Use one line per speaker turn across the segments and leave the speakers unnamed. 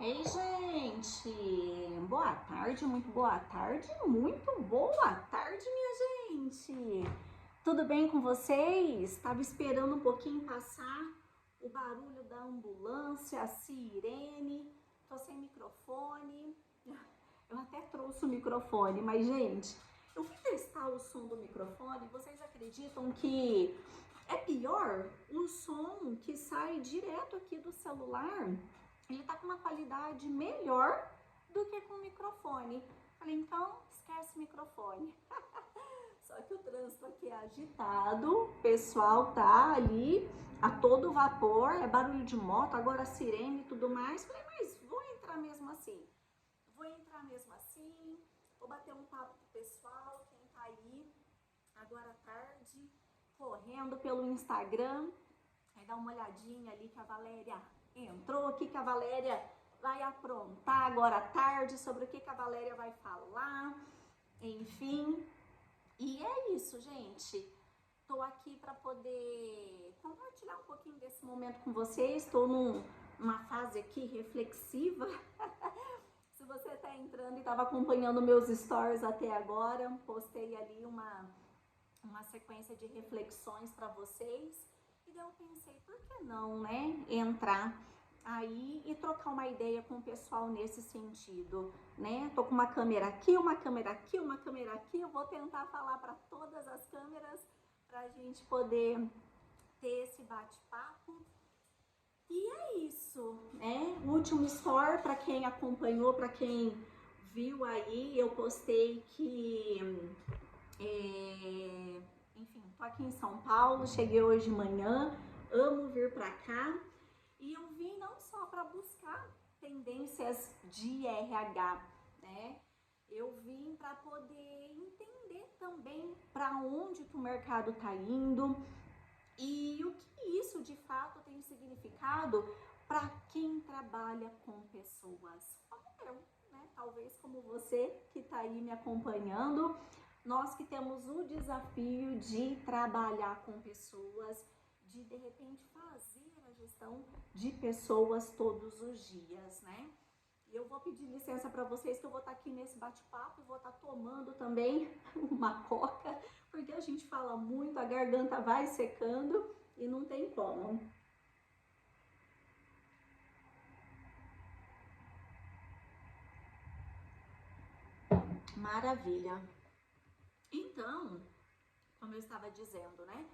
Ei, gente! Boa tarde, muito boa tarde, minha gente! Tudo bem com vocês? Estava esperando um pouquinho passar o barulho da ambulância, a sirene. Tô sem microfone. Eu até trouxe o microfone, mas, gente, eu fui testar o som do microfone. Vocês acreditam que é pior o som que sai direto aqui do celular? Ele tá com uma qualidade melhor do que com o microfone. Falei, então esquece o microfone. Só que o trânsito aqui é agitado, o pessoal tá ali a todo vapor, é barulho de moto, agora sirene e tudo mais. Falei, mas vou entrar mesmo assim. Vou bater um papo com o pessoal, quem tá aí agora à tarde, correndo pelo Instagram. Aí dá uma olhadinha ali que a Valéria entrou, o que a Valéria vai aprontar agora à tarde, sobre o que a Valéria vai falar, enfim. E é isso, gente. Tô aqui para poder compartilhar um pouquinho desse momento com vocês. Estou numa fase aqui reflexiva. Se você está entrando e estava acompanhando meus stories até agora, postei ali uma sequência de reflexões para vocês. E daí eu pensei, por que não, né, entrar aí e trocar uma ideia com o pessoal nesse sentido, né? Tô com uma câmera aqui, uma câmera aqui, uma câmera aqui. Eu vou tentar falar para todas as câmeras para a gente poder ter esse bate-papo. E é isso, né? O último story, para quem acompanhou, para quem viu aí, eu postei que enfim, tô aqui em São Paulo, cheguei hoje de manhã, amo vir para cá e eu vim não só para buscar tendências de RH, né? Eu vim para poder entender também para onde que o mercado tá indo e o que isso de fato tem significado para quem trabalha com pessoas, como eu, né? Talvez como você que está aí me acompanhando. Nós que temos o desafio de trabalhar com pessoas, de repente fazer a gestão de pessoas todos os dias, né? E eu vou pedir licença para vocês que eu vou estar aqui nesse bate-papo, vou estar tomando também uma coca, porque a gente fala muito, a garganta vai secando e não tem como. Maravilha. Então, como eu estava dizendo, né?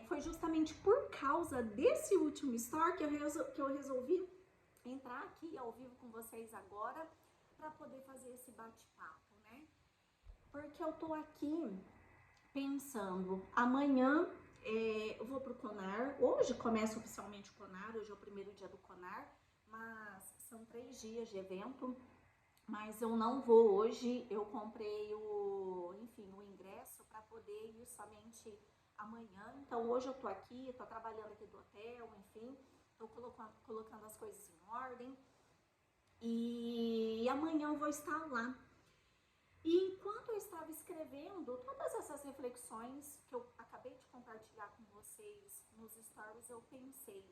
Foi justamente por causa desse último story que eu resolvi entrar aqui ao vivo com vocês agora para poder fazer esse bate-papo, né? Porque eu tô aqui pensando, amanhã eu vou pro Conar, hoje começa oficialmente o Conar, hoje é o primeiro dia do Conar, mas são 3 dias de evento, mas eu não vou hoje, eu comprei o ingresso para poder ir somente amanhã. Então hoje eu tô aqui, tô trabalhando aqui do hotel, enfim, tô colocando as coisas em ordem e amanhã eu vou estar lá. E enquanto eu estava escrevendo todas essas reflexões que eu acabei de compartilhar com vocês nos stories, eu pensei,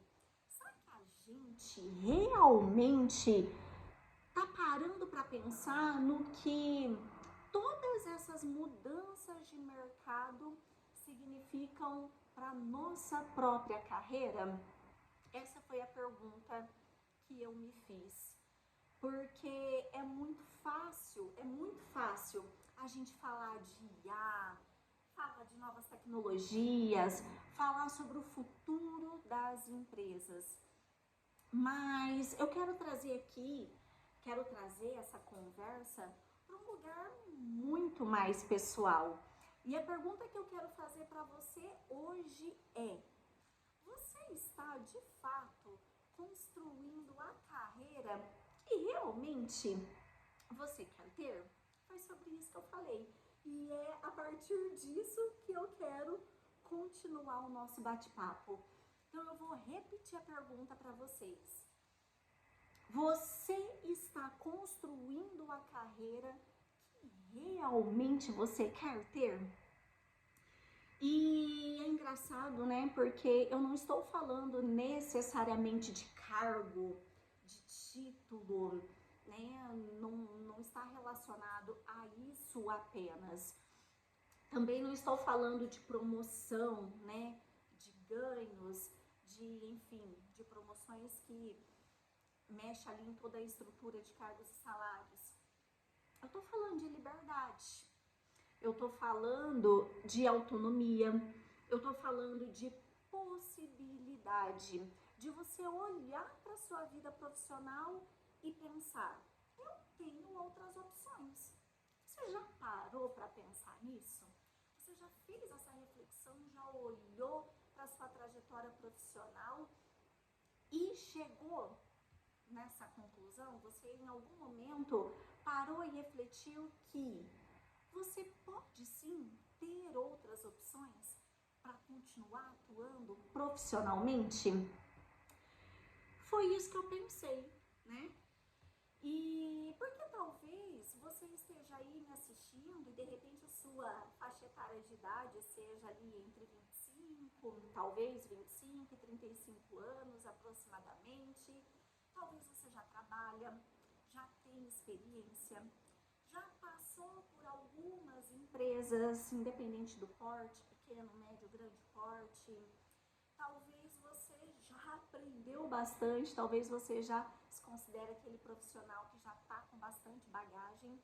será que a gente realmente tá parando para pensar no que todas essas mudanças de mercado significam para nossa própria carreira? Essa foi a pergunta que eu me fiz. Porque é muito fácil a gente falar de IA, falar de novas tecnologias, falar sobre o futuro das empresas. Mas eu quero trazer essa conversa para um lugar muito mais pessoal. E a pergunta que eu quero fazer para você hoje é: você está de fato construindo a carreira que realmente você quer ter? Foi sobre isso que eu falei. E é a partir disso que eu quero continuar o nosso bate-papo. Então eu vou repetir a pergunta para vocês. Você está construindo a carreira que realmente você quer ter? E é engraçado, né? Porque eu não estou falando necessariamente de cargo, de título, né? Não está relacionado a isso apenas. Também não estou falando de promoção, né? De ganhos, enfim, de promoções que mexe ali em toda a estrutura de cargos e salários. Eu estou falando de liberdade, eu estou falando de autonomia, eu estou falando de possibilidade, de você olhar para a sua vida profissional e pensar, eu tenho outras opções. Você já parou para pensar nisso? Você já fez essa reflexão, já olhou para a sua trajetória profissional e chegou nessa conclusão? Você em algum momento parou e refletiu que você pode sim ter outras opções para continuar atuando profissionalmente? Foi isso que eu pensei, né? E porque talvez você esteja aí me assistindo e de repente a sua faixa etária de idade seja ali entre 25, talvez 25 e 35 anos aproximadamente. Talvez você já trabalha, já tem experiência, já passou por algumas empresas, independente do porte, pequeno, médio, grande porte. Talvez você já aprendeu bastante, talvez você já se considere aquele profissional que já está com bastante bagagem.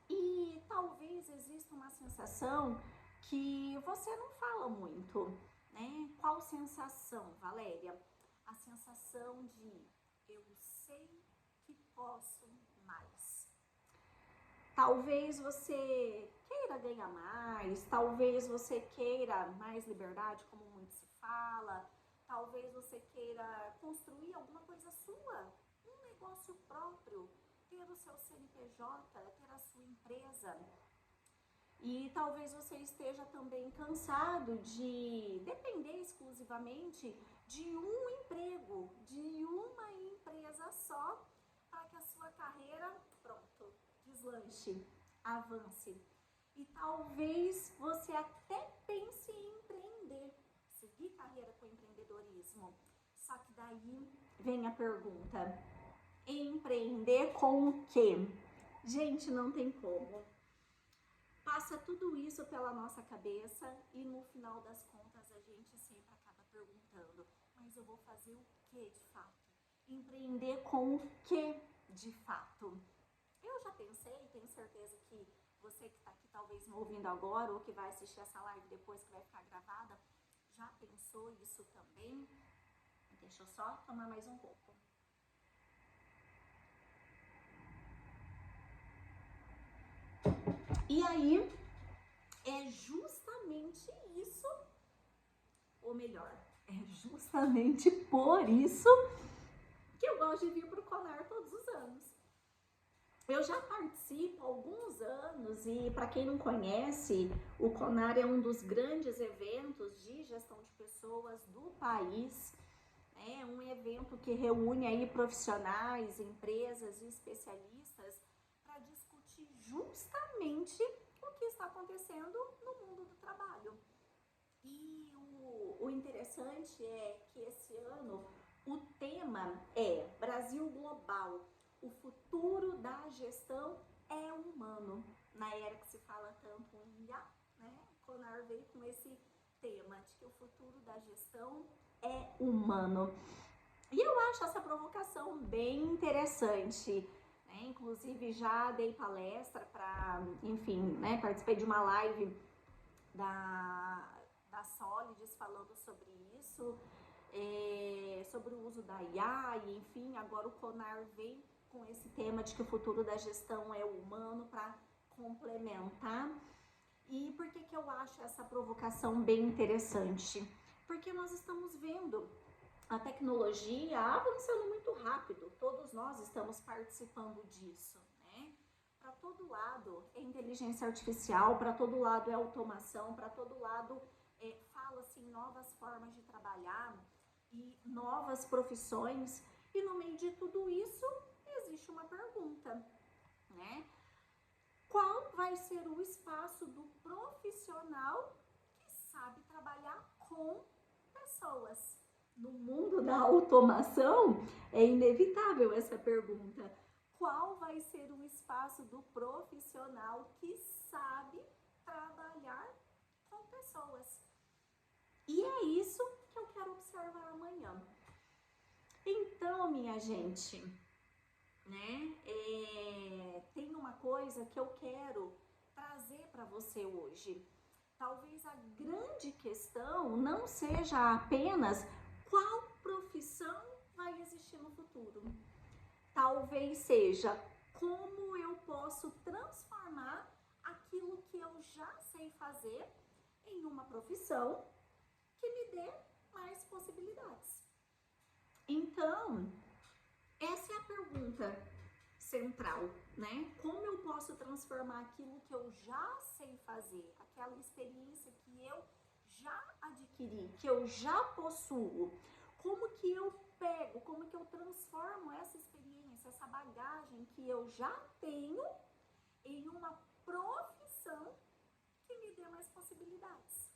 E talvez exista uma sensação que você não fala muito, né? Qual sensação, Valéria? A sensação de eu sei que posso mais. Talvez você queira ganhar mais, talvez você queira mais liberdade, como muito se fala, talvez você queira construir alguma coisa sua, um negócio próprio, ter o seu CNPJ, ter a sua empresa. E talvez você esteja também cansado de depender exclusivamente de um emprego, de uma empresa só, para que a sua carreira, pronto, deslanche, avance. E talvez você até pense em empreender, seguir carreira com empreendedorismo. Só que daí vem a pergunta, empreender com o quê? Gente, não tem como. Passa tudo isso pela nossa cabeça e no final das contas a gente sempre acaba perguntando, mas eu vou fazer o que de fato? Empreender com o que de fato? Eu já pensei, tenho certeza que você que está aqui talvez me ouvindo agora ou que vai assistir essa live depois que vai ficar gravada, já pensou isso também? Deixa eu só tomar mais um pouco. E aí, é justamente isso, ou melhor, é justamente por isso que eu gosto de vir para o Conar todos os anos. Eu já participo há alguns anos e, para quem não conhece, o Conar é um dos grandes eventos de gestão de pessoas do país. É um evento que reúne aí profissionais, empresas e especialistas para discutir justamente o que está acontecendo no mundo do trabalho. E o interessante é que esse ano o tema é Brasil Global, o futuro da gestão é humano. Na era que se fala tanto em IA, né? O Conar veio com esse tema de que o futuro da gestão é humano. E eu acho essa provocação bem interessante. Né? Inclusive já dei palestra para, enfim, né? Participei de uma live da Solides falando sobre isso, sobre o uso da IA, e enfim, agora o Conar vem com esse tema de que o futuro da gestão é humano para complementar. E por que eu acho essa provocação bem interessante? Porque nós estamos vendo a tecnologia avançando muito rápido, todos nós estamos participando disso, né? Para todo lado é inteligência artificial, para todo lado é automação, para todo lado fala-se em novas formas de trabalhar e novas profissões. E no meio de tudo isso existe uma pergunta, né? Qual vai ser o espaço do profissional que sabe trabalhar com pessoas, no mundo da automação, é inevitável essa pergunta. Qual vai ser o espaço do profissional que sabe trabalhar com pessoas? E é isso que eu quero observar amanhã. Então, minha gente, né, tem uma coisa que eu quero trazer para você hoje. Talvez a grande questão não seja apenas qual profissão vai existir no futuro. Talvez seja como eu posso transformar aquilo que eu já sei fazer em uma profissão que me dê mais possibilidades. Então, essa é a pergunta central, né? Como eu posso transformar aquilo que eu já sei fazer, aquela experiência que eu já adquiri, que eu já possuo, como que eu pego, como que eu transformo essa experiência, essa bagagem que eu já tenho em uma profissão que me dê mais possibilidades.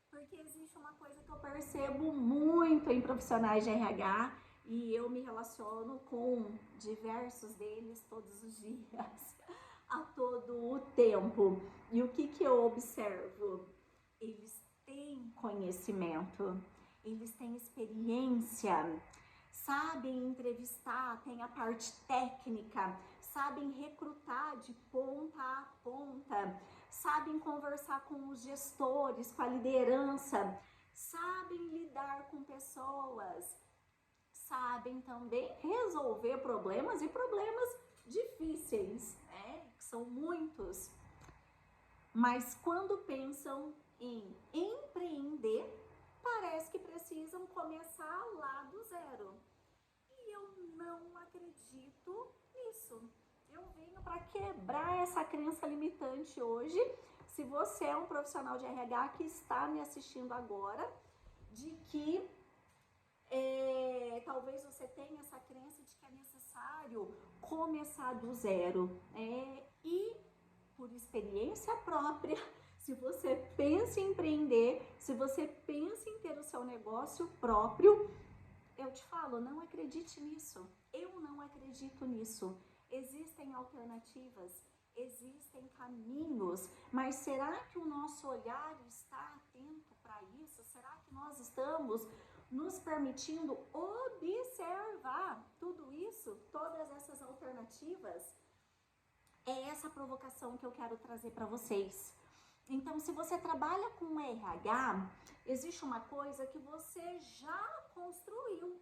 Porque existe uma coisa que eu percebo muito em profissionais de RH, e eu me relaciono com diversos deles todos os dias, a todo o tempo. E o que eu observo? Eles têm conhecimento, eles têm experiência, sabem entrevistar, têm a parte técnica, sabem recrutar de ponta a ponta, sabem conversar com os gestores, com a liderança, sabem lidar com pessoas, sabem também resolver problemas e problemas difíceis, né? São muitos. Mas quando pensam em empreender, parece que precisam começar lá do zero. E eu não acredito nisso. Eu venho para quebrar essa crença limitante hoje. Se você é um profissional de RH que está me assistindo agora, de que talvez você tenha essa crença de que é necessário começar do zero. E por experiência própria, se você pensa em empreender, se você pensa em ter o seu negócio próprio, eu te falo, não acredite nisso. Eu não acredito nisso. Existem alternativas, existem caminhos, mas será que o nosso olhar está atento para isso? Será que nós estamos nos permitindo observar tudo isso, todas essas alternativas? É essa provocação que eu quero trazer para vocês. Então, se você trabalha com RH, existe uma coisa que você já construiu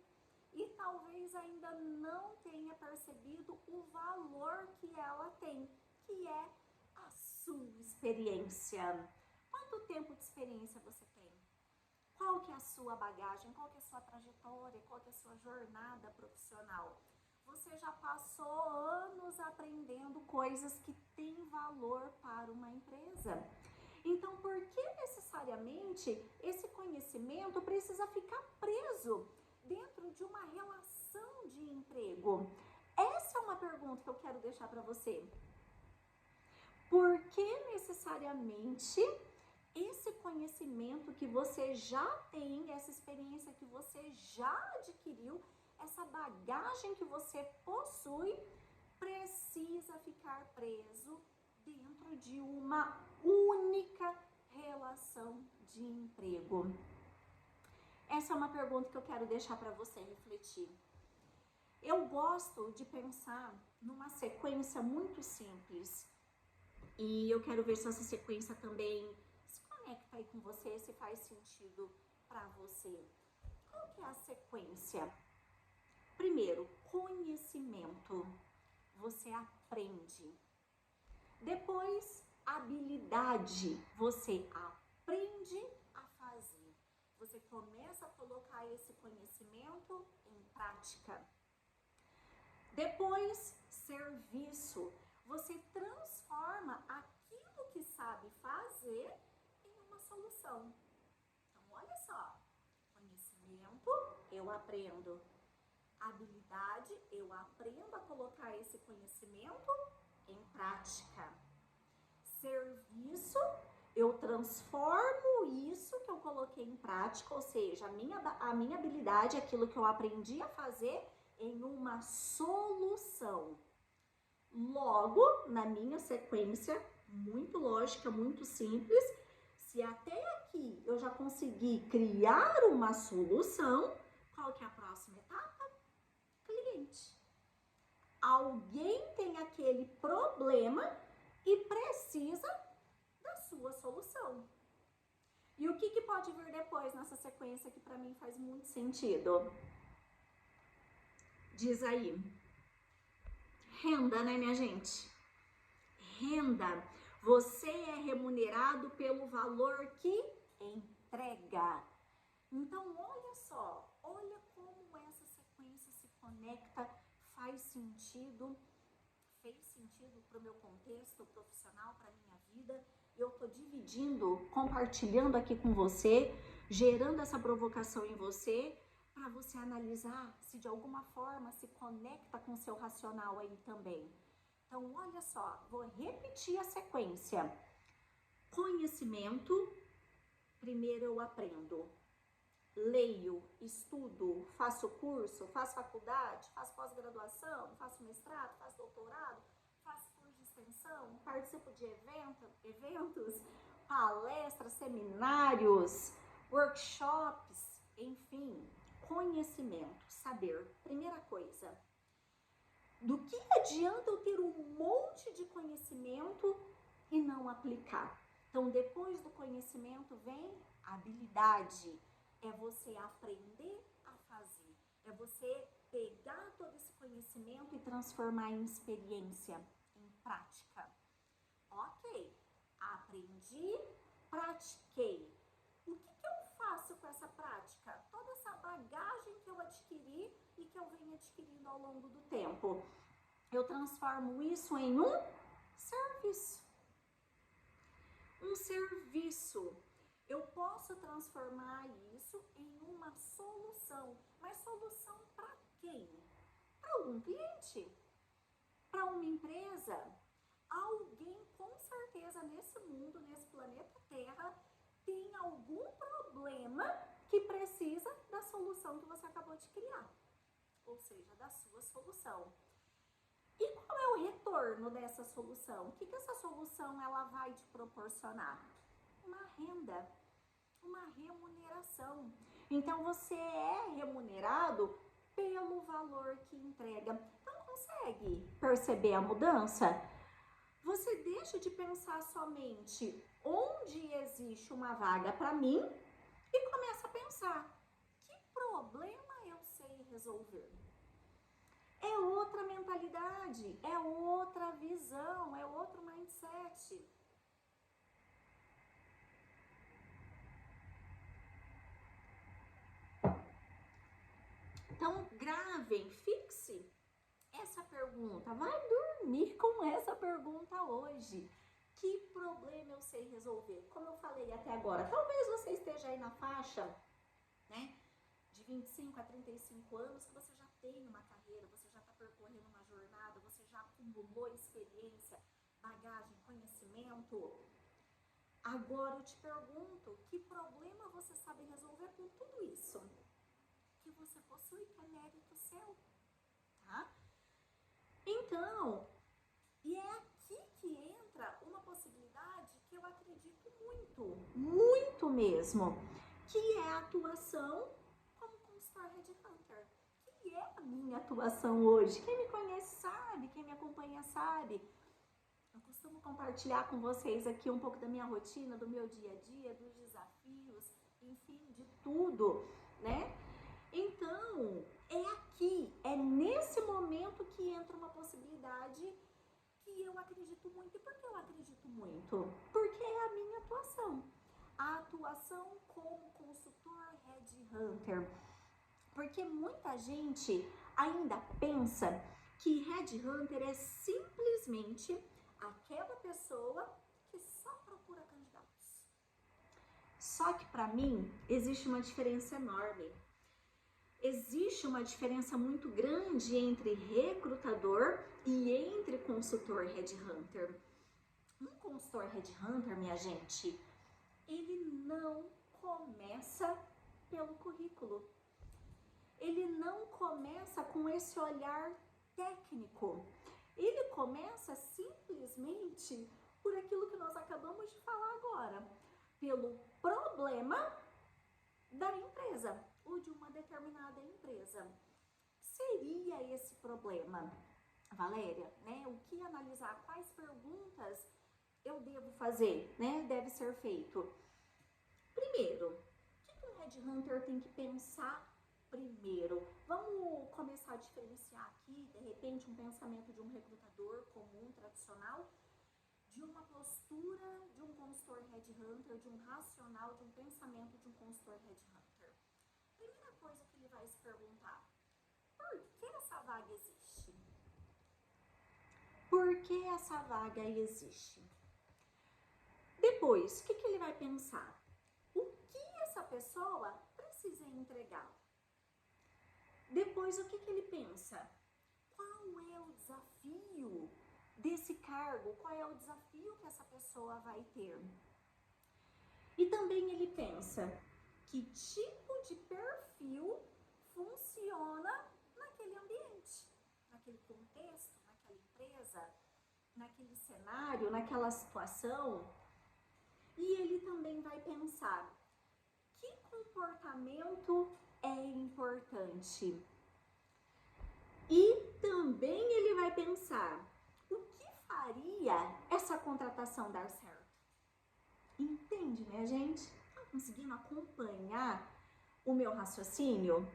e talvez ainda não tenha percebido o valor que ela tem, que é a sua experiência. Quanto tempo de experiência você tem? Qual que é a sua bagagem? Qual que é a sua trajetória? Qual que é a sua jornada profissional? Você já passou anos aprendendo coisas que têm valor para uma empresa. Então, por que necessariamente esse conhecimento precisa ficar preso dentro de uma relação de emprego? Essa é uma pergunta que eu quero deixar para você. Por que necessariamente esse conhecimento que você já tem, essa experiência que você já adquiriu, essa bagagem que você possui, precisa ficar preso dentro de uma única relação de emprego? Essa é uma pergunta que eu quero deixar para você refletir. Eu gosto de pensar numa sequência muito simples e eu quero ver se essa sequência também se conecta aí com você, se faz sentido para você. Qual que é a sequência? Primeiro, conhecimento. Você aprende. Depois, habilidade. Você aprende a fazer. Você começa a colocar esse conhecimento em prática. Depois, serviço. Você transforma aquilo que sabe fazer em uma solução. Então, olha só. Conhecimento, eu aprendo. Habilidade, eu aprendo a colocar esse conhecimento em prática. Serviço, eu transformo tudo isso que eu coloquei em prática, ou seja, a minha habilidade, aquilo que eu aprendi a fazer em uma solução. Logo, na minha sequência, muito lógica, muito simples, se até aqui eu já consegui criar uma solução, qual que é a próxima etapa? Cliente. Alguém tem aquele problema e precisa da sua solução. E o que pode vir depois nessa sequência que para mim faz muito sentido? Diz aí. Renda, né, minha gente? Renda. Você é remunerado pelo valor que entrega. Então, olha só, olha como essa sequência se conecta, fez sentido para o meu contexto profissional, para a minha vida. Eu estou dividindo, compartilhando aqui com você, gerando essa provocação em você, para você analisar se de alguma forma se conecta com o seu racional aí também. Então, olha só, vou repetir a sequência. Conhecimento, primeiro eu aprendo. Leio, estudo, faço curso, faço faculdade, faço pós-graduação, faço mestrado, faço doutorado, faço curso de extensão, participo de eventos, palestras, seminários, workshops, enfim, conhecimento, saber. Primeira coisa, do que adianta eu ter um monte de conhecimento e não aplicar? Então, depois do conhecimento vem a habilidade. É você aprender a fazer. É você pegar todo esse conhecimento e transformar em experiência, em prática. Ok, aprendi, pratiquei. O que eu faço com essa prática? Toda essa bagagem que eu adquiri e que eu venho adquirindo ao longo do tempo. Eu transformo isso em um serviço. Um serviço. Eu posso transformar isso em uma solução. Mas solução para quem? Para algum cliente? Para uma empresa? Alguém com certeza nesse mundo, nesse planeta Terra, tem algum problema que precisa da solução que você acabou de criar. Ou seja, da sua solução. E qual é o retorno dessa solução? O que essa solução ela vai te proporcionar? Uma renda, uma remuneração. Então, você é remunerado pelo valor que entrega. Então, consegue perceber a mudança? Você deixa de pensar somente onde existe uma vaga para mim e começa a pensar, que problema eu sei resolver? É outra mentalidade, é outra visão, é outro mindset. Então, gravem, fixe essa pergunta. Vai dormir com essa pergunta hoje. Que problema eu sei resolver? Como eu falei até agora, talvez você esteja aí na faixa, né, de 25 a 35 anos, que você já tem uma carreira, você já está percorrendo uma jornada, você já acumulou experiência, bagagem, conhecimento. Agora eu te pergunto, que problema você sabe resolver com tudo isso que você possui, que é mérito seu, tá? Então, e é aqui que entra uma possibilidade que eu acredito muito mesmo, que é a atuação como consultor Headhunter, que é a minha atuação hoje. Quem me conhece sabe, quem me acompanha sabe. Eu costumo compartilhar com vocês aqui um pouco da minha rotina, do meu dia a dia, dos desafios, enfim, de tudo, né? Então, é aqui, é nesse momento que entra uma possibilidade que eu acredito muito. E por que eu acredito muito? Porque é a minha atuação. A atuação como consultor Headhunter. Porque muita gente ainda pensa que Headhunter é simplesmente aquela pessoa que só procura candidatos. Só que para mim existe uma diferença enorme. Existe uma diferença muito grande entre recrutador e entre consultor Headhunter. Um consultor Headhunter, minha gente, ele não começa pelo currículo. Ele não começa com esse olhar técnico. Ele começa simplesmente por aquilo que nós acabamos de falar agora, pelo problema da empresa ou de uma determinada empresa. Seria esse problema, Valéria, né? O que analisar? Quais perguntas eu devo fazer, né? Deve ser feito. Primeiro, o que um headhunter tem que pensar primeiro? Vamos começar a diferenciar aqui, de repente, um pensamento de um recrutador comum, tradicional, de uma postura de um consultor headhunter, de um racional, de um pensamento de um consultor headhunter. Primeira coisa que ele vai se perguntar: por que essa vaga existe? Por que essa vaga existe? Depois, o que ele vai pensar? O que essa pessoa precisa entregar? Depois, o que ele pensa? Qual é o desafio desse cargo? Qual é o desafio que essa pessoa vai ter? E também ele pensa que tipo de perfil funciona naquele ambiente, naquele contexto, naquela empresa, naquele cenário, naquela situação. E ele também vai pensar que comportamento é importante. E também ele vai pensar o que faria essa contratação dar certo. Entende, minha gente? Tá conseguindo acompanhar o meu raciocínio?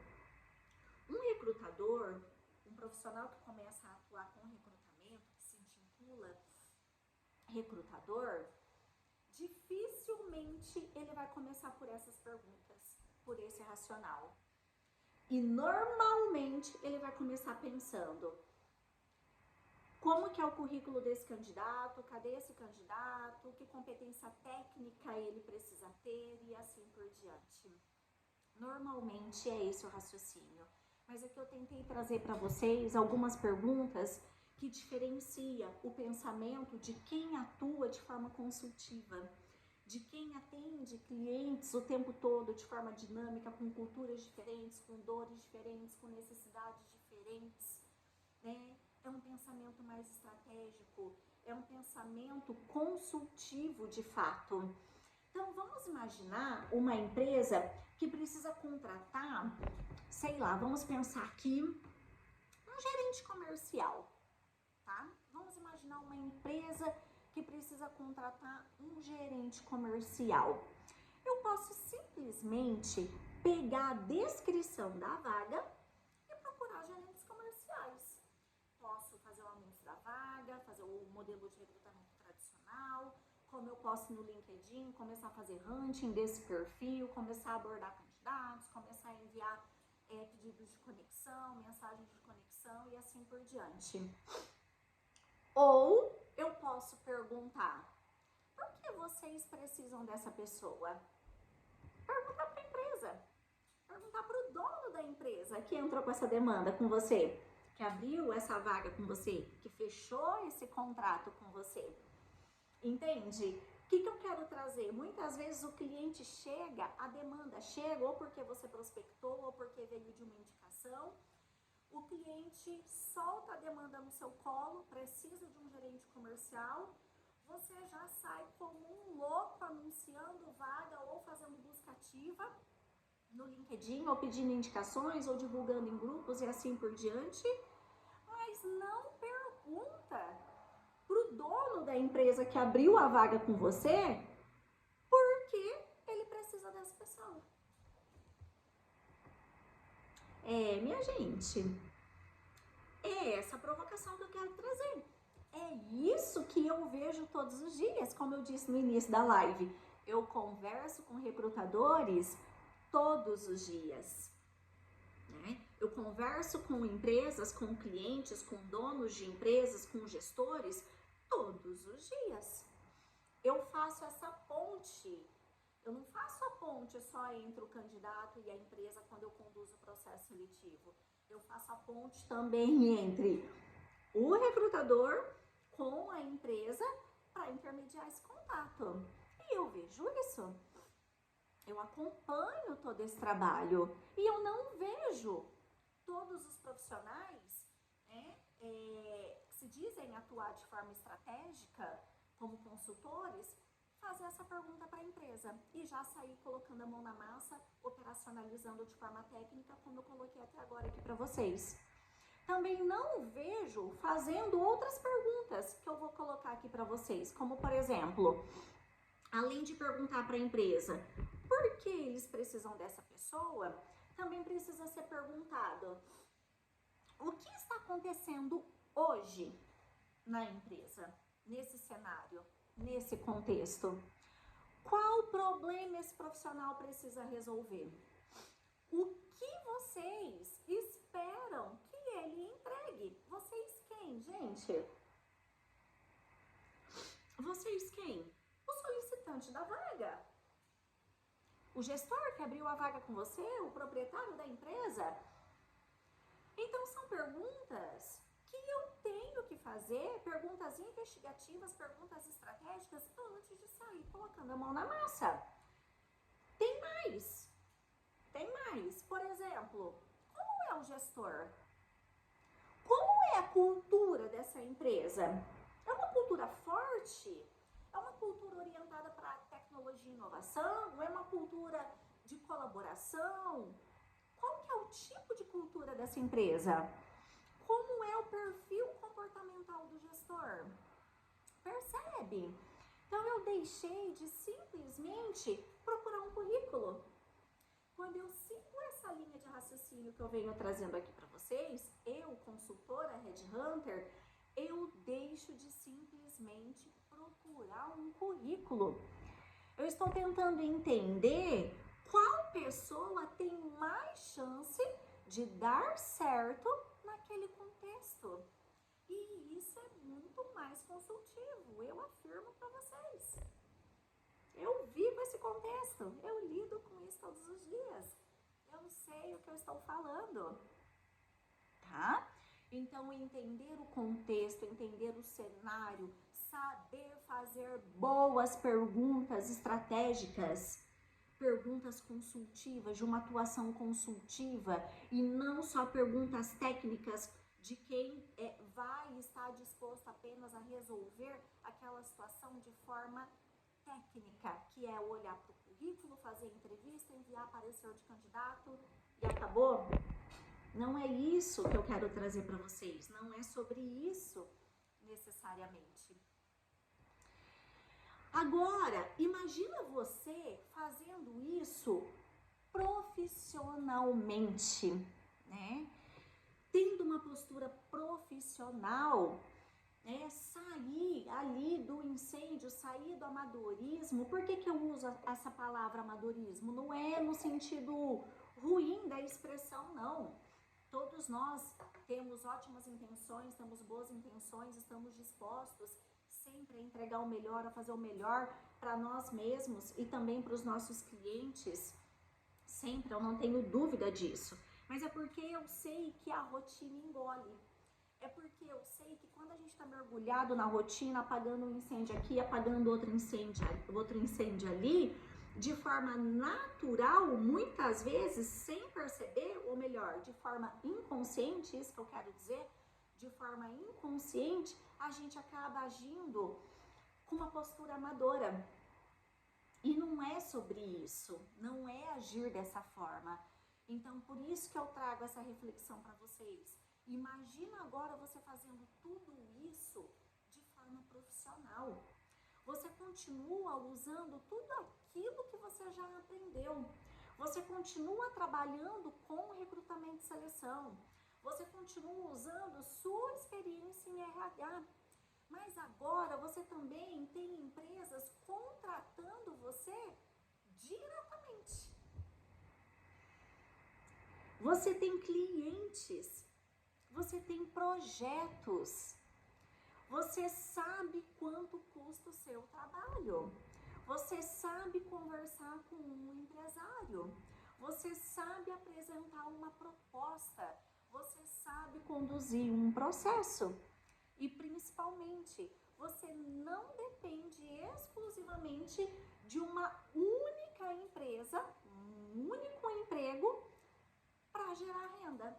Um recrutador, um profissional que começa a atuar com recrutamento, que se intitula recrutador, dificilmente ele vai começar por essas perguntas, por esse racional. E normalmente ele vai começar pensando: como que é o currículo desse candidato, cadê esse candidato, que competência técnica ele precisa ter e assim por diante. Normalmente é esse o raciocínio. Mas aqui eu tentei trazer para vocês algumas perguntas que diferencia o pensamento de quem atua de forma consultiva, de quem atende clientes o tempo todo de forma dinâmica, com culturas diferentes, com dores diferentes, com necessidades diferentes, né? É um pensamento mais estratégico, é um pensamento consultivo de fato. Então, vamos imaginar uma empresa que precisa contratar, sei lá, vamos pensar aqui, um gerente comercial, tá? Vamos imaginar uma empresa que precisa contratar um gerente comercial. Eu posso simplesmente pegar a descrição da vaga e procurar gerentes comerciais. Posso fazer o anúncio da vaga, fazer o modelo de recrutamento tradicional, como eu posso no LinkedIn começar a fazer hunting desse perfil, começar a abordar candidatos, começar a enviar pedidos de conexão, mensagens de conexão e assim por diante. Ou eu posso perguntar: por que vocês precisam dessa pessoa? Perguntar para a empresa, perguntar para o dono da empresa que entrou com essa demanda com você, que abriu essa vaga com você, que fechou esse contrato com você. Entende? O que eu quero trazer? Muitas vezes o cliente chega, a demanda chega ou porque você prospectou ou porque veio de uma indicação. O cliente solta a demanda no seu colo, precisa de um gerente comercial, você já sai como um louco anunciando vaga ou fazendo busca ativa no LinkedIn, ou pedindo indicações, ou divulgando em grupos e assim por diante, mas não pergunta pro dono da empresa que abriu a vaga com você por que ele precisa dessa pessoa. Minha gente, é essa provocação que eu quero trazer. É isso que eu vejo todos os dias, como eu disse no início da live. Eu converso com recrutadores todos os dias, né? Eu converso com empresas, com clientes, com donos de empresas, com gestores todos os dias. Eu faço essa ponte. Eu não faço a ponte só entre o candidato e a empresa quando eu conduzo o processo seletivo. Eu faço a ponte também entre o recrutador com a empresa para intermediar esse contato. E eu vejo isso isso. Eu acompanho todo esse trabalho e eu não vejo todos os profissionais, né, que se dizem atuar de forma estratégica como consultores, fazer essa pergunta para a empresa e já sair colocando a mão na massa, operacionalizando de forma técnica, como eu coloquei até agora aqui para vocês. Também não vejo fazendo outras perguntas que eu vou colocar aqui para vocês, como por exemplo, além de perguntar para a empresa por que eles precisam dessa pessoa, também precisa ser perguntado o que está acontecendo hoje na empresa, nesse cenário, nesse contexto. Qual problema esse profissional precisa resolver? O que vocês esperam que ele entregue? Vocês quem, gente? Vocês quem? O solicitante da vaga. O gestor que abriu a vaga com você, o proprietário da empresa. Então são perguntas que eu tenho que fazer, perguntas investigativas, perguntas estratégicas, antes de sair colocando a mão na massa. Tem mais. Por exemplo, como é o gestor? Como é a cultura dessa empresa? É uma cultura forte? É uma cultura orientada para tecnologia e inovação? É uma cultura de colaboração? Qual que é o tipo de cultura dessa empresa? Como é o perfil comportamental do gestor? Percebe? Então eu deixei de simplesmente procurar um currículo. Quando eu sigo essa linha de raciocínio que eu venho trazendo aqui para vocês, eu, consultora Headhunter, eu deixo de simplesmente procurar um currículo. Eu estou tentando entender qual pessoa tem mais chance de dar certo naquele contexto. E isso é muito mais consultivo, eu afirmo para vocês. Eu vivo esse contexto, eu lido com isso todos os dias. Eu sei o que eu estou falando, tá? Então, entender o contexto, entender o cenário, saber fazer boas perguntas estratégicas, perguntas consultivas, de uma atuação consultiva e não só perguntas técnicas de quem vai estar disposto apenas a resolver aquela situação de forma técnica, que é olhar para o currículo, fazer entrevista, enviar parecer de candidato e acabou. Não é isso que eu quero trazer para vocês, não é sobre isso necessariamente. Agora, imagina você fazendo isso profissionalmente, né? Tendo uma postura profissional, né? Sair ali do incêndio, sair do amadorismo. Por que eu uso essa palavra amadorismo? Não é no sentido ruim da expressão, não. Todos nós temos ótimas intenções, temos boas intenções, estamos dispostos sempre a entregar o melhor, a fazer o melhor para nós mesmos e também para os nossos clientes. Sempre, eu não tenho dúvida disso. Mas é porque eu sei que a rotina engole. É porque eu sei que quando a gente está mergulhado na rotina, apagando um incêndio aqui, apagando outro incêndio ali, de forma natural, muitas vezes, sem perceber, ou melhor, de forma inconsciente, isso que eu quero dizer, de forma inconsciente, a gente acaba agindo com uma postura amadora. E não é sobre isso, não é agir dessa forma. Então, por isso que eu trago essa reflexão para vocês. Imagina agora você fazendo tudo isso de forma profissional. Você continua usando tudo aquilo que você já aprendeu. Você continua trabalhando com recrutamento e seleção. Você continua usando sua experiência em RH. Mas agora você também tem empresas contratando você diretamente. Você tem clientes, você tem projetos, você sabe quanto custa o seu trabalho, você sabe conversar com um empresário, você sabe apresentar uma proposta, você sabe conduzir um processo. E principalmente, você não depende exclusivamente de uma única empresa, um único emprego para gerar renda.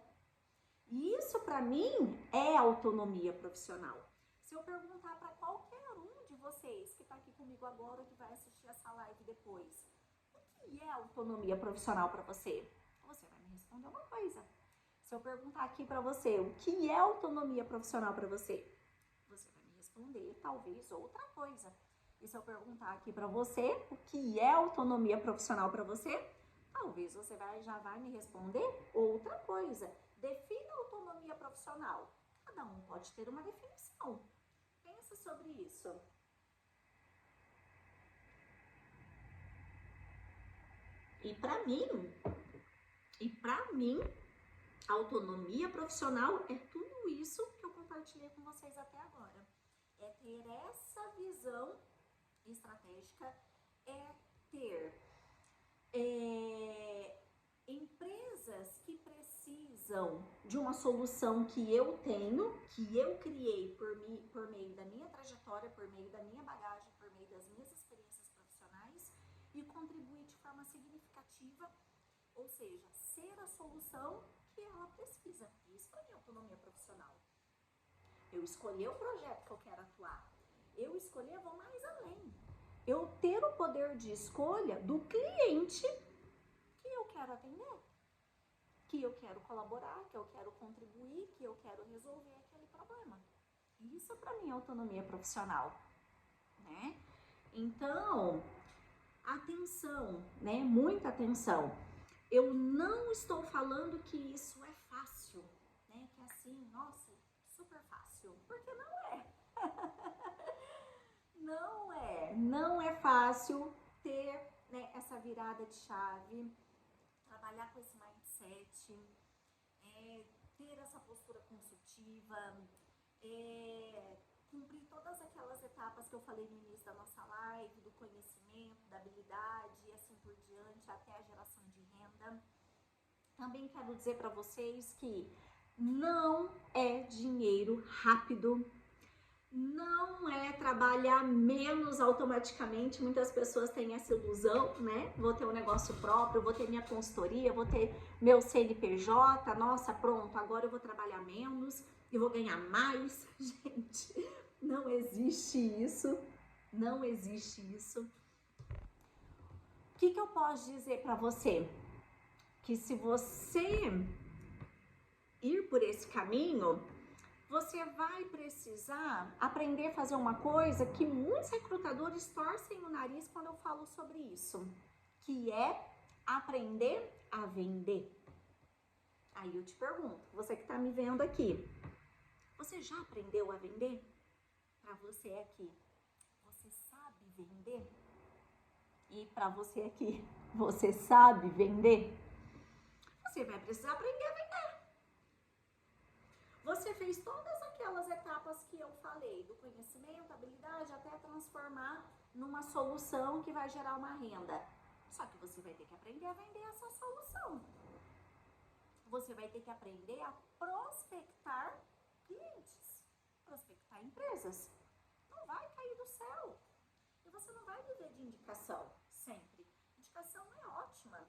E isso para mim é autonomia profissional. Se eu perguntar para qualquer um de vocês que está aqui comigo agora, que vai assistir essa live depois, o que é autonomia profissional para você? Você vai me responder uma coisa. Se eu perguntar aqui para você, o que é autonomia profissional para você? Você vai me responder talvez outra coisa. E se eu perguntar aqui para você, o que é autonomia profissional para você? Talvez você já vai me responder outra coisa. Defina autonomia profissional. Cada um pode ter uma definição. Pensa sobre isso. E para mim, autonomia profissional é tudo isso que eu compartilhei com vocês até agora. É ter essa visão estratégica, é ter empresas que precisam de uma solução que eu tenho, que eu criei por meio da minha trajetória, por meio da minha bagagem, por meio das minhas experiências profissionais e contribuir de forma significativa, ou seja, ser a solução que ela precisa. Isso para mim é autonomia profissional. Eu escolher o projeto que eu quero atuar. Eu escolher, vou mais além. Eu ter o poder de escolha do cliente que eu quero atender, que eu quero colaborar, que eu quero contribuir, que eu quero resolver aquele problema. Isso para mim é autonomia profissional, né? Então, atenção, né? Muita atenção. Eu não estou falando que isso é fácil, né? Que é assim, nossa, super fácil, porque não é. Não é fácil ter, né, essa virada de chave, trabalhar com esse mindset, ter essa postura consultiva, cumprir todas aquelas etapas que eu falei no início da nossa live, do conhecimento, da habilidade e assim por diante, até a geração de renda. Também quero dizer para vocês que não é dinheiro rápido, não é trabalhar menos automaticamente. Muitas pessoas têm essa ilusão, né? Vou ter um negócio próprio, vou ter minha consultoria, vou ter meu CNPJ, nossa, pronto, agora eu vou trabalhar menos e vou ganhar mais. Gente, não existe isso, não existe isso. O que eu posso dizer para você? Que se você ir por esse caminho, você vai precisar aprender a fazer uma coisa que muitos recrutadores torcem o nariz quando eu falo sobre isso, que é aprender a vender. Aí eu te pergunto, você que está me vendo aqui, você já aprendeu a vender? Para você aqui, você sabe vender? E para você aqui, você sabe vender? Você vai precisar aprender a vender. Você fez todas aquelas etapas que eu falei, do conhecimento, habilidade, até transformar numa solução que vai gerar uma renda. Só que você vai ter que aprender a vender essa solução. Você vai ter que aprender a prospectar clientes, prospectar empresas. Não vai cair do céu. E você não vai viver de indicação sempre. Indicação é ótima.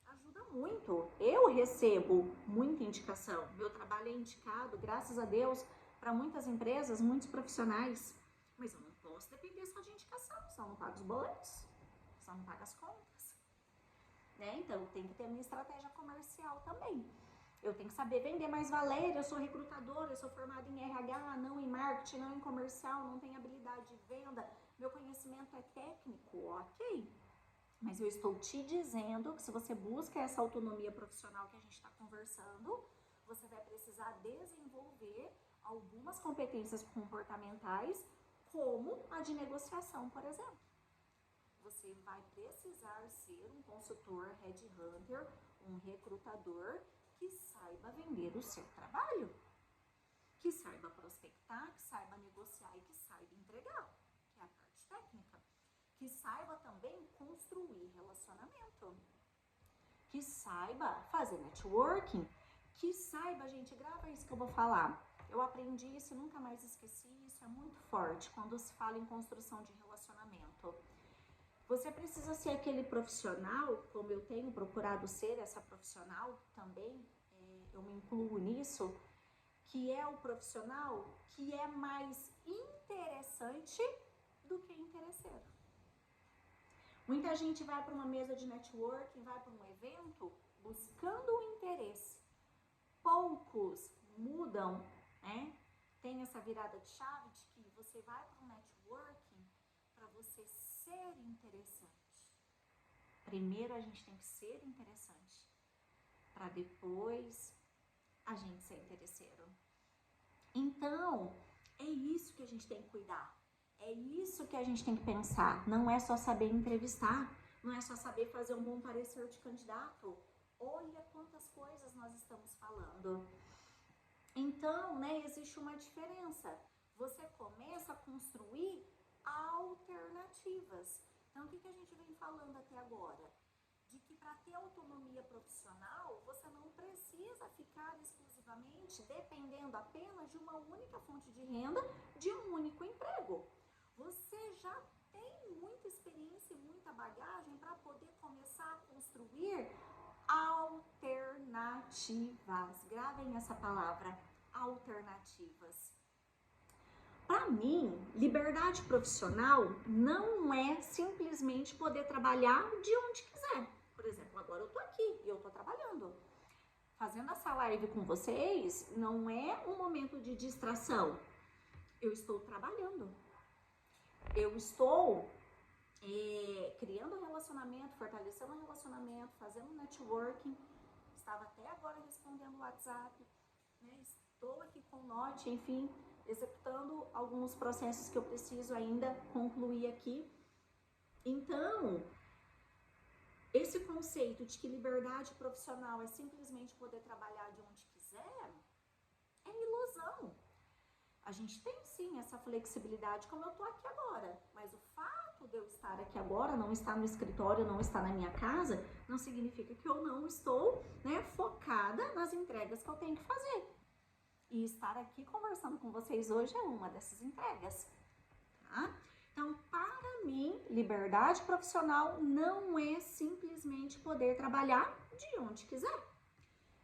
Ajuda muito. Eu recebo muita indicação. Meu trabalho é indicado, graças a Deus, para muitas empresas, muitos profissionais. Mas eu não posso depender só de indicação, senão eu não pago os boletos, senão eu não pago as contas. Né? Então, eu tenho que ter a minha estratégia comercial também. Eu tenho que saber vender. Mas, Valéria, eu sou recrutadora, eu sou formada em RH, não em marketing, não em comercial, não tenho habilidade de venda, meu conhecimento é técnico, ok. Mas eu estou te dizendo que se você busca essa autonomia profissional que a gente está conversando, você vai precisar desenvolver algumas competências comportamentais, como a de negociação, por exemplo. Você vai precisar ser um consultor headhunter, um recrutador que saiba vender o seu trabalho, que saiba prospectar, que saiba negociar e que saiba entregar, que é a parte técnica. Que saiba também construir relacionamento, que saiba fazer networking, que saiba, gente, grava isso que eu vou falar. Eu aprendi isso e nunca mais esqueci, isso é muito forte quando se fala em construção de relacionamento. Você precisa ser aquele profissional, como eu tenho procurado ser essa profissional também, eu me incluo nisso, que é o profissional que é mais interessante do que interesseiro. Muita gente vai para uma mesa de networking, vai para um evento buscando o interesse. Poucos mudam, né? Tem essa virada de chave de que você vai para um networking para você ser interessante. Primeiro a gente tem que ser interessante, para depois a gente ser interesseiro. Então, é isso que a gente tem que cuidar. É isso que a gente tem que pensar. Não é só saber entrevistar, não é só saber fazer um bom parecer de candidato. Olha quantas coisas nós estamos falando. Então, né, existe uma diferença. Você começa a construir alternativas. Então, o que a gente vem falando até agora? De que para ter autonomia profissional, você não precisa ficar exclusivamente dependendo apenas de uma única fonte de renda, de um único emprego. Você já tem muita experiência e muita bagagem para poder começar a construir alternativas. Gravem essa palavra, alternativas. Para mim, liberdade profissional não é simplesmente poder trabalhar de onde quiser. Por exemplo, agora eu tô aqui e eu tô trabalhando. Fazendo essa live com vocês não é um momento de distração. Eu estou trabalhando. Eu estou criando um relacionamento, fortalecendo um relacionamento, fazendo networking. Estava até agora respondendo o WhatsApp, né? Estou aqui com o Note, enfim, executando alguns processos que eu preciso ainda concluir aqui. Então, esse conceito de que liberdade profissional é simplesmente poder trabalhar de onde quiser é ilusão. A gente tem sim essa flexibilidade como eu tô aqui agora, mas o fato de eu estar aqui agora, não estar no escritório, não estar na minha casa, não significa que eu não estou, né, focada nas entregas que eu tenho que fazer. E estar aqui conversando com vocês hoje é uma dessas entregas, tá? Então, para mim, liberdade profissional não é simplesmente poder trabalhar de onde quiser.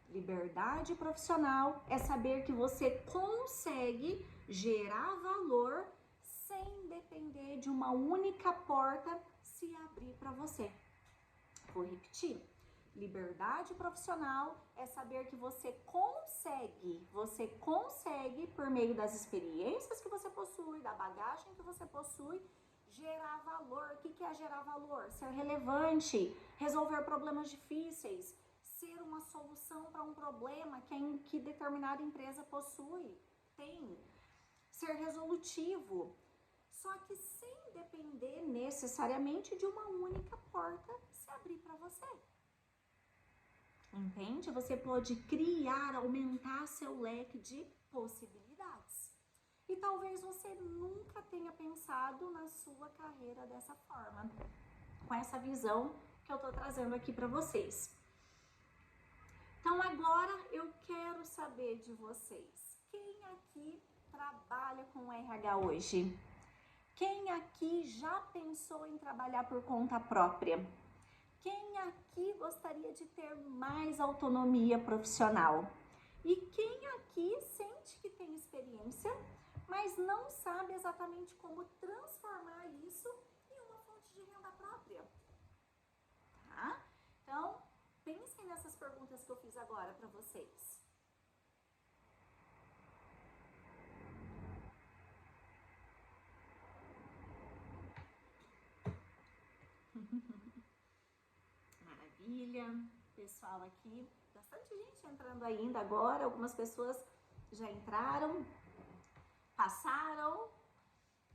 Liberdade profissional é saber que você consegue gerar valor sem depender de uma única porta se abrir para você. Vou repetir. Liberdade profissional é saber que você consegue por meio das experiências que você possui, da bagagem que você possui, gerar valor. O que é gerar valor? Ser relevante, resolver problemas difíceis, ser uma solução para um problema que determinada empresa possui, tem. Ser resolutivo, só que sem depender necessariamente de uma única porta se abrir para você. Entende? Você pode criar, aumentar seu leque de possibilidades. E talvez você nunca tenha pensado na sua carreira dessa forma, com essa visão que eu tô trazendo aqui para vocês. Então agora eu quero saber de vocês. Quem aqui trabalha com RH hoje? Quem aqui já pensou em trabalhar por conta própria? Quem aqui gostaria de ter mais autonomia profissional? E quem aqui sente que tem experiência, mas não sabe exatamente como transformar isso em uma fonte de renda própria? Tá? Então, pensem nessas perguntas que eu fiz agora para vocês. Maravilha, pessoal aqui, bastante gente entrando ainda agora, algumas pessoas já entraram, passaram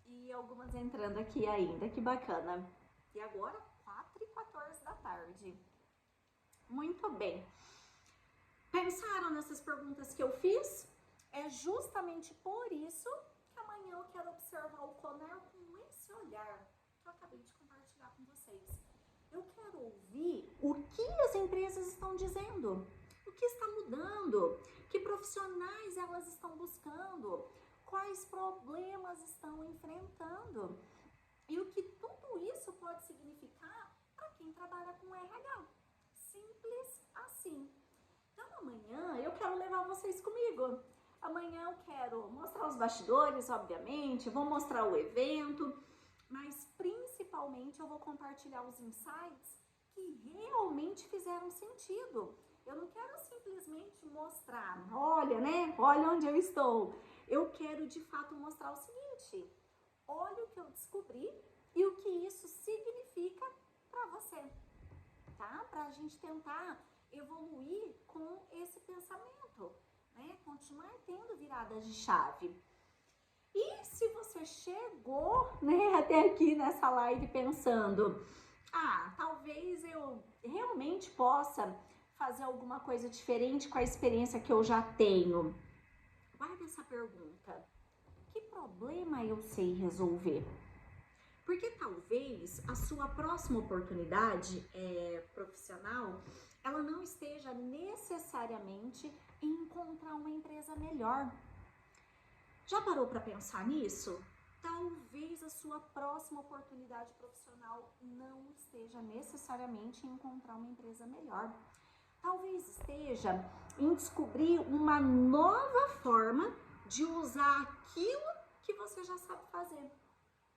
e algumas entrando aqui ainda, que bacana. E agora, 4h14 da tarde. Muito bem. Pensaram nessas perguntas que eu fiz? É justamente por isso que amanhã eu quero observar o Conar com esse olhar que eu acabei de compartilhar com vocês. Eu quero ouvir o que as empresas estão dizendo, o que está mudando, que profissionais elas estão buscando, quais problemas estão enfrentando e o que tudo isso pode significar para quem trabalha com RH. Simples assim. Então amanhã eu quero levar vocês comigo. Amanhã eu quero mostrar os bastidores, obviamente, vou mostrar o evento, mas principalmente eu vou compartilhar os insights que realmente fizeram sentido. Eu não quero simplesmente mostrar, olha, né? Olha onde eu estou. Eu quero de fato mostrar o seguinte: olha o que eu descobri e o que isso significa para você, tá? Para a gente tentar evoluir com esse pensamento, né? Continuar tendo viradas de chave. E se você chegou, né, até aqui nessa live pensando, talvez eu realmente possa fazer alguma coisa diferente com a experiência que eu já tenho. Guarda essa pergunta. Que problema eu sei resolver? Porque talvez a sua próxima oportunidade profissional, ela não esteja necessariamente em encontrar uma empresa melhor. Já parou para pensar nisso? Talvez a sua próxima oportunidade profissional não esteja necessariamente em encontrar uma empresa melhor. Talvez esteja em descobrir uma nova forma de usar aquilo que você já sabe fazer.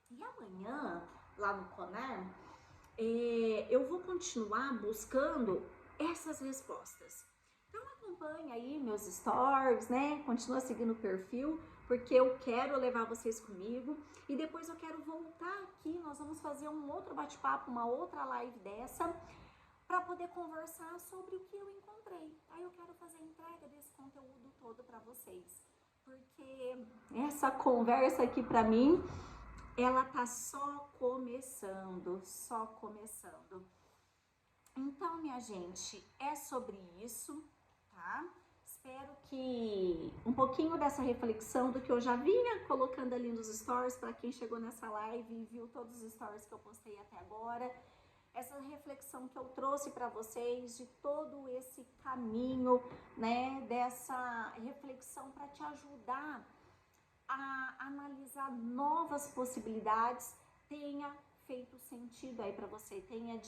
E amanhã, lá no Conar, eu vou continuar buscando essas respostas. Então acompanha aí meus stories, né? Continua seguindo o perfil, porque eu quero levar vocês comigo. E depois eu quero voltar aqui, nós vamos fazer um outro bate-papo, uma outra live dessa, para poder conversar sobre o que eu encontrei. Aí eu quero fazer a entrega desse conteúdo todo para vocês. Porque essa conversa aqui para mim, ela tá só começando, só começando. Então, minha gente, é sobre isso, tá? Espero que um pouquinho dessa reflexão do que eu já vinha colocando ali nos stories, para quem chegou nessa live e viu todos os stories que eu postei até agora, essa reflexão que eu trouxe para vocês de todo esse caminho, né, dessa reflexão para te ajudar a analisar novas possibilidades, tenha feito sentido aí para você, tenha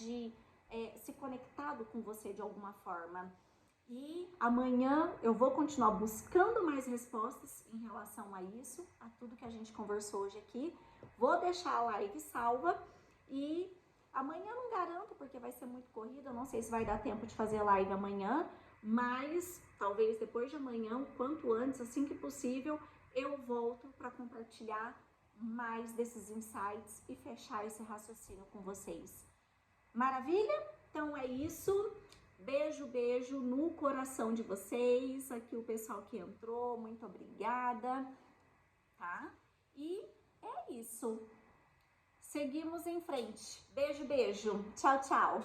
se conectado com você de alguma forma. E amanhã eu vou continuar buscando mais respostas em relação a isso, a tudo que a gente conversou hoje aqui. Vou deixar a live salva e amanhã não garanto, porque vai ser muito corrida, eu não sei se vai dar tempo de fazer live amanhã, mas talvez depois de amanhã, o quanto antes, assim que possível, eu volto para compartilhar mais desses insights e fechar esse raciocínio com vocês. Maravilha? Então é isso. Beijo, beijo no coração de vocês. Aqui o pessoal que entrou, muito obrigada, tá? E é isso. Seguimos em frente. Beijo, beijo. Tchau, tchau.